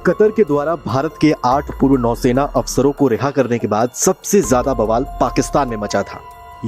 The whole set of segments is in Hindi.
कतर के द्वारा भारत के 8 पूर्व नौसेना अफसरों को रिहा करने के बाद सबसे ज्यादा बवाल पाकिस्तान में मचा था।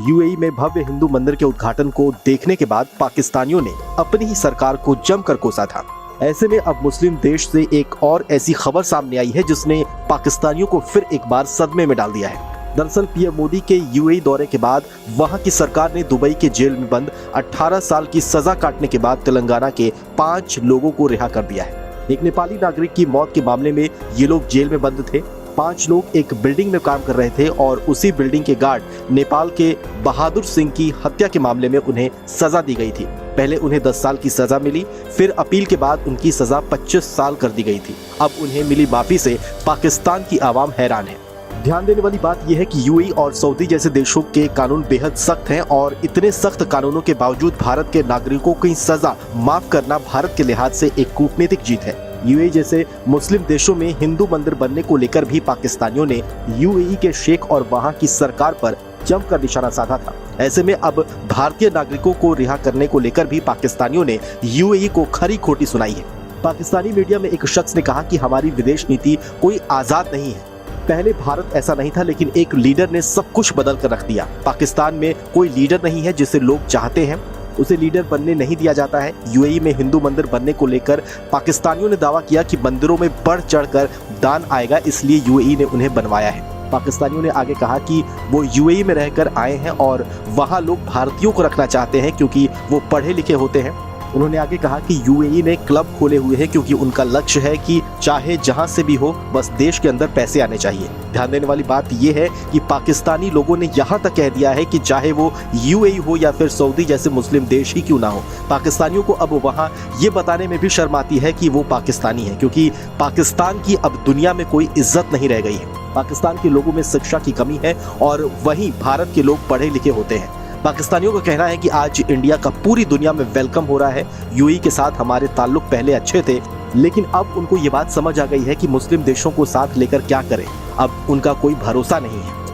यूएई में भव्य हिंदू मंदिर के उद्घाटन को देखने के बाद पाकिस्तानियों ने अपनी ही सरकार को जमकर कोसा था। ऐसे में अब मुस्लिम देश से एक और ऐसी खबर सामने आई है जिसने पाकिस्तानियों को फिर एक बार सदमे में डाल दिया है। दरअसल पीएम मोदी के यूएई दौरे के बाद वहां की सरकार ने दुबई के जेल में बंद 18 साल की सजा काटने के बाद तेलंगाना के 5 लोगों को रिहा कर दिया है। एक नेपाली नागरिक की मौत के मामले में ये लोग जेल में बंद थे। 5 लोग एक बिल्डिंग में काम कर रहे थे और उसी बिल्डिंग के गार्ड नेपाल के बहादुर सिंह की हत्या के मामले में उन्हें सजा दी गई थी। पहले उन्हें 10 साल की सजा मिली, फिर अपील के बाद उनकी सजा 25 साल कर दी गई थी। अब उन्हें मिली माफी से पाकिस्तान की आवाम हैरान है। ध्यान देने वाली बात यह है कि यूएई और सऊदी जैसे देशों के कानून बेहद सख्त हैं और इतने सख्त कानूनों के बावजूद भारत के नागरिकों की सजा माफ करना भारत के लिहाज से एक कूटनीतिक जीत है। यूएई जैसे मुस्लिम देशों में हिंदू मंदिर बनने को लेकर भी पाकिस्तानियों ने यूएई के शेख और वहां की सरकार पर जमकर निशाना साधा था। ऐसे में अब भारतीय नागरिकों को रिहा करने को लेकर भी पाकिस्तानियों ने यूएई को खरी खोटी सुनाई है। पाकिस्तानी मीडिया में एक शख्स ने कहा कि हमारी विदेश नीति कोई आजाद नहीं है। पहले भारत ऐसा नहीं था, लेकिन एक लीडर ने सब कुछ बदल कर रख दिया। पाकिस्तान में कोई लीडर नहीं है जिसे लोग चाहते हैं, उसे लीडर बनने नहीं दिया जाता है। यूएई में हिंदू मंदिर बनने को लेकर पाकिस्तानियों ने दावा किया कि मंदिरों में बढ़ चढ़कर दान आएगा, इसलिए यूएई ने उन्हें बनवाया है। पाकिस्तानियों ने आगे कहा कि वो यूएई में रहकर आए हैं और वहां लोग भारतीयों को रखना चाहते हैं क्योंकि वो पढ़े लिखे होते हैं। उन्होंने आगे कहा कि यूएई ने क्लब खोले हुए हैं क्योंकि उनका लक्ष्य है कि चाहे जहां से भी हो, बस देश के अंदर पैसे आने चाहिए। ध्यान देने वाली बात यह है कि पाकिस्तानी लोगों ने यहां तक कह दिया है कि चाहे वो यूएई हो या फिर सऊदी जैसे मुस्लिम देश ही क्यों ना हो, पाकिस्तानियों को अब वहां ये बताने में भी शर्म आती है कि वो पाकिस्तानी है, क्योंकि पाकिस्तान की अब दुनिया में कोई इज्जत नहीं रह गई है। पाकिस्तान के लोगों में शिक्षा की कमी है और वहीं भारत के लोग पढ़े लिखे होते हैं। पाकिस्तानियों का कहना है कि आज इंडिया का पूरी दुनिया में वेलकम हो रहा है। यूएई के साथ हमारे ताल्लुक पहले अच्छे थे, लेकिन अब उनको ये बात समझ आ गई है कि मुस्लिम देशों को साथ लेकर क्या करें। अब उनका कोई भरोसा नहीं है।